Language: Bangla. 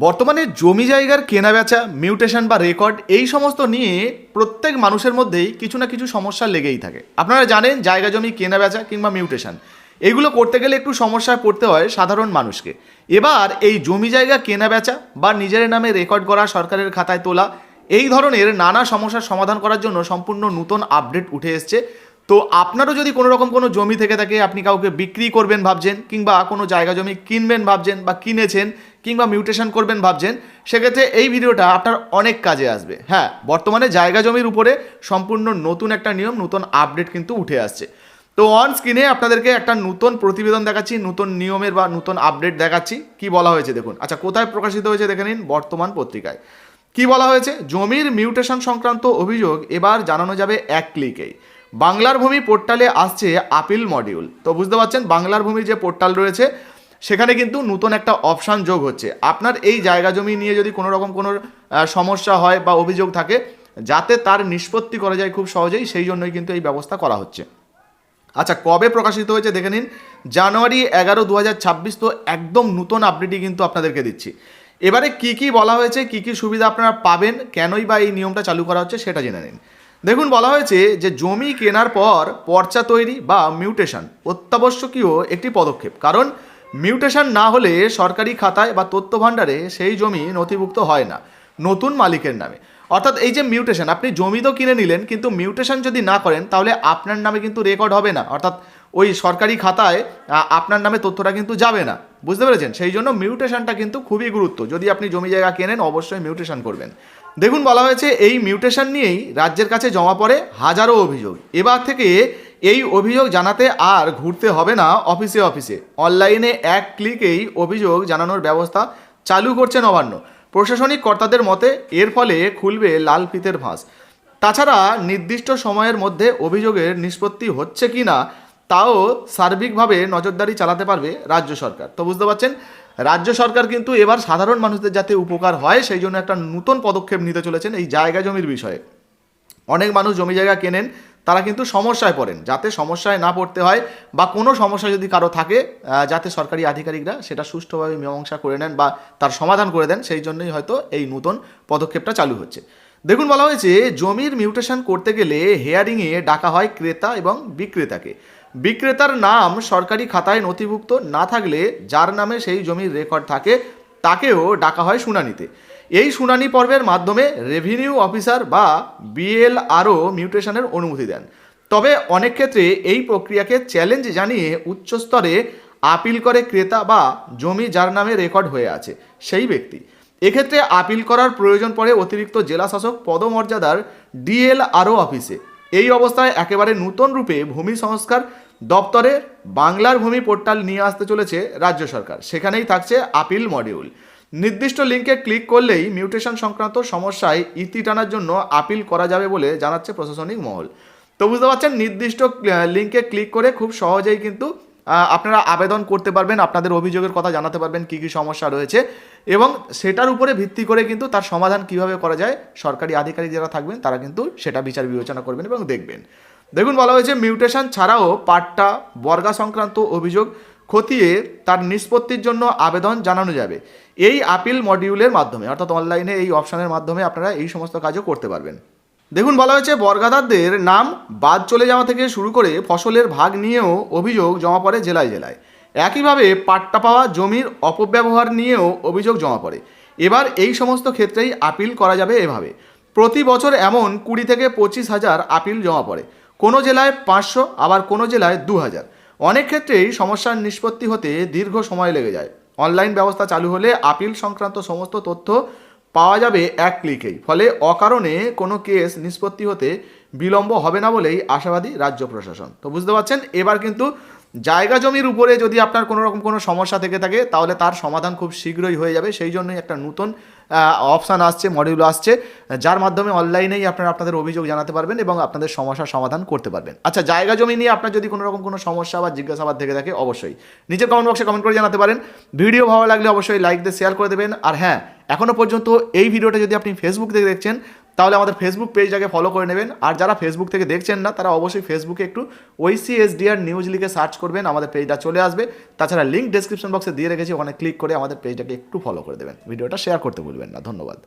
বর্তমানে জমি জায়গার কেনাবেচা, মিউটেশন বা রেকর্ড এই সমস্ত নিয়ে প্রত্যেক মানুষের মধ্যেই কিছু না কিছু সমস্যা লেগেই থাকে। আপনারা জানেন জায়গা জমি কেনাবেচা কিংবা মিউটেশন এগুলো করতে গেলে একটু সমস্যায় পড়তে হয় সাধারণ মানুষকে। এবার এই জমি জায়গা কেনাবেচা বা নিজের নামে রেকর্ড করা, সরকারের খাতায় তোলা, এই ধরনের নানা সমস্যার সমাধান করার জন্য সম্পূর্ণ নতুন আপডেট উঠে এসছে। তো আপনারও যদি কোনো রকম কোনো জমি থেকে থাকে, আপনি কাউকে বিক্রি করবেন ভাবছেন, কিংবা কোনো জায়গা জমি কিনবেন ভাবছেন বা কিনেছেন, কিংবা মিউটেশন করবেন ভাবছেন, সেক্ষেত্রে এই ভিডিওটা আপনার অনেক কাজে আসবে। হ্যাঁ, বর্তমানে জায়গা জমির উপরে সম্পূর্ণ নতুন একটা নিয়ম, নতুন আপডেট কিন্তু উঠে আসছে। তো অন স্ক্রিনে আপনাদেরকে একটা নতুন প্রতিবেদন দেখাচ্ছি, নতুন নিয়মের বা নতুন আপডেট দেখাচ্ছি। কি বলা হয়েছে দেখুন। আচ্ছা, কোথায় প্রকাশিত হয়েছে দেখে নিন, বর্তমান পত্রিকায়। কি বলা হয়েছে? জমির মিউটেশন সংক্রান্ত অভিযোগ এবার জানানো যাবে এক ক্লিকেই। বাংলার ভূমি পোর্টালে আসছে আপিল মডিউল। তো বুঝতে পারছেন, বাংলার ভূমির যে পোর্টাল রয়েছে সেখানে কিন্তু নতুন একটা অপশান যোগ হচ্ছে। আপনার এই জায়গা জমি নিয়ে যদি কোনো রকম কোনো সমস্যা হয় বা অভিযোগ থাকে, যাতে তার নিষ্পত্তি করা যায় খুব সহজেই, সেই জন্যই কিন্তু এই ব্যবস্থা করা হচ্ছে। আচ্ছা, কবে প্রকাশিত হয়েছে দেখে নিন, জানুয়ারি 11, 2026। তো একদম নতুন আপডেটই কিন্তু আপনাদেরকে দিচ্ছি। এবারে কি কি বলা হয়েছে, কি কি সুবিধা আপনারা পাবেন, কেনই বা এই নিয়মটা চালু করা হচ্ছে সেটা জেনে নিন। দেখুন, বলা হয়েছে যে জমি কেনার পর পর্চা তৈরি বা মিউটেশন অত্যাবশ্যকীয় একটি পদক্ষেপ। কারণ মিউটেশন না হলে সরকারি খাতায় বা তথ্য ভাণ্ডারে সেই জমি নথিভুক্ত হয় না নতুন মালিকের নামে। অর্থাৎ এই যে মিউটেশন, আপনি জমি তো কিনে নিলেন, কিন্তু মিউটেশন যদি না করেন তাহলে আপনার নামে কিন্তু রেকর্ড হবে না। অর্থাৎ ওই সরকারি খাতায় আপনার নামে তথ্যটা কিন্তু যাবে না। বুঝতে পেরেছেন? সেই জন্য মিউটেশনটা কিন্তু খুবই গুরুত্ব। যদি আপনি জমি জায়গা কেনেন, অবশ্যই মিউটেশন করবেন। দেখুন, বলা হয়েছে এই মিউটেশন নিয়েই রাজ্যের কাছে জমা পড়ে হাজারো অভিযোগ। এবার থেকে এই অভিযোগ জানাতে আর ঘুরতে হবে না অফিসে অফিসে। অনলাইনে এক ক্লিকেই অভিযোগ জানানোর ব্যবস্থা চালু করছে নবান্ন। প্রশাসনিক কর্তাদের মতে এর ফলে খুলবে লাল ফিতের ফাঁস। তাছাড়া নির্দিষ্ট সময়ের মধ্যে অভিযোগের নিষ্পত্তি হচ্ছে কি না তাও সার্বিকভাবে নজরদারি চালাতে পারবে রাজ্য সরকার। তো বুঝতে পারছেন, রাজ্য সরকার কিন্তু এবার সাধারণ মানুষদের যাতে উপকার হয় সেই জন্য একটা নতুন পদক্ষেপ নিতে চলেছেন এই জায়গা জমির বিষয়ে। অনেক মানুষ জমি জায়গা কেনেন, তারা কিন্তু সমস্যায় পড়েন। যাতে সমস্যায় না পড়তে হয় বা কোনো সমস্যা যদি কারো থাকে, যাতে সরকারি আধিকারিকরা সেটা সুষ্ঠুভাবে মীমাংসা করে নেন বা তার সমাধান করে দেন, সেই জন্যই হয়তো এই নতুন পদক্ষেপটা চালু হচ্ছে। দেখুন, বলা হয়েছে জমির মিউটেশন করতে গেলে হেয়ারিংয়ে ডাকা হয় ক্রেতা এবং বিক্রেতাকে। বিক্রেতার নাম সরকারি খাতায় নথিভুক্ত না থাকলে যার নামে সেই জমির রেকর্ড থাকে তাকেও ডাকা হয় শুনানিতে। এই শুনানি পর্বের মাধ্যমে রেভিনিউ অফিসার বা বিএলআরও মিউটেশনের অনুমতি দেন। তবে অনেক ক্ষেত্রে এই প্রক্রিয়াকে চ্যালেঞ্জ জানিয়ে উচ্চস্তরে আপিল করে ক্রেতা বা জমি যার নামে রেকর্ড হয়ে আছে সেই ব্যক্তি। এক্ষেত্রে আপিল করার প্রয়োজন পড়ে অতিরিক্ত জেলা শাসক পদমর্যাদার ডিএলআরও অফিসে। এই অবস্থায় একেবারে নতুন রূপে ভূমি সংস্কার দপ্তরের বাংলার ভূমি পোর্টাল নিয়ে আসতে চলেছে রাজ্য সরকার। সেখানেই থাকছে আপিল মডিউল। নির্দিষ্ট লিঙ্কে ক্লিক করলেই মিউটেশন সংক্রান্ত সমস্যায় ইতি টানার জন্য আপিল করা যাবে বলে জানাচ্ছে প্রশাসনিক মহল। তো বুঝতে পারছেন, নির্দিষ্ট লিঙ্কে ক্লিক করে খুব সহজেই কিন্তু আপনারা আবেদন করতে পারবেন, আপনাদের অভিযোগের কথা জানাতে পারবেন, কী কী সমস্যা রয়েছে, এবং সেটার উপরে ভিত্তি করে কিন্তু তার সমাধান কিভাবে করা যায় সরকারি আধিকারিক যারা থাকবেন তারা কিন্তু সেটা বিচার বিবেচনা করবেন এবং দেখবেন। দেখুন, বলা হয়েছে মিউটেশন ছাড়াও পাট্টা বর্গা সংক্রান্ত অভিযোগ খতিয়ে তার নিষ্পত্তির জন্য আবেদন জানানো যাবে এই আপিল মডিউলের মাধ্যমে। অর্থাৎ অনলাইনে এই অপশানের মাধ্যমে আপনারা এই সমস্ত কাজও করতে পারবেন। দেখুন, বলা হয়েছে বর্গাদারদের নাম বাদ চলে যাওয়া থেকে শুরু করে ফসলের ভাগ নিয়েও অভিযোগ জমা পড়ে জেলায় জেলায়। একইভাবে পাট্টা পাওয়া জমির অপব্যবহার নিয়েও অভিযোগ জমা পড়ে। এবার এই সমস্ত ক্ষেত্রেই আপিল করা যাবে এভাবে। প্রতি বছর এমন 20 থেকে 25,000 আপিল জমা পড়ে। কোনো জেলায় 500, আবার কোনো জেলায় 2000। অনেক ক্ষেত্রেই সমস্যার নিষ্পত্তি হতে দীর্ঘ সময় লেগে যায়। অনলাইন ব্যবস্থা চালু হলে আপিল সংক্রান্ত সমস্ত তথ্য পাওয়া যাবে এক ক্লিকেই। ফলে অকারণে কোনো কেস নিষ্পত্তি হতে বিলম্ব হবে না বলেই আশাবাদী রাজ্য প্রশাসন। তো বুঝতে পারছেন, এবার কিন্তু জায়গা জমির উপরে যদি আপনার কোনো রকম কোনো সমস্যা থেকে থাকে তাহলে তার সমাধান খুব শীঘ্রই হয়ে যাবে। সেই জন্যই একটা নতুন অপশান আসছে, মডিউল আসছে, যার মাধ্যমে অনলাইনেই আপনারা আপনাদের অভিযোগ জানাতে পারবেন এবং আপনাদের সমস্যার সমাধান করতে পারবেন। আচ্ছা, জায়গা জমি নিয়ে আপনার যদি কোনো রকম কোনো সমস্যা বা জিজ্ঞাসাবাদ থেকে থাকে অবশ্যই নিচের কমেন্ট বক্সে কমেন্ট করে জানাতে পারেন। ভিডিও ভালো লাগলে অবশ্যই লাইক দিয়ে শেয়ার করে দেবেন। আর হ্যাঁ, এখনও পর্যন্ত এই ভিডিওটা যদি আপনি ফেসবুক থেকে দেখছেন তাহলে আমাদের ফেসবুক পেজটাকে ফলো করে নেবেন। আর যারা ফেসবুক থেকে দেখছেন না তারা অবশ্যই ফেসবুকে একটু OECSDR নিউজ লিখে সার্চ করবেন, আমাদের পেজটা চলে আসবে। তাছাড়া লিঙ্ক ডেসক্রিপশন বক্সে দিয়ে রেখেছি, ওখানে ক্লিক করে আমাদের পেজটাকে একটু ফলো করে দেবেন। ভিডিওটা শেয়ার করতে ভুলবেন না। ধন্যবাদ।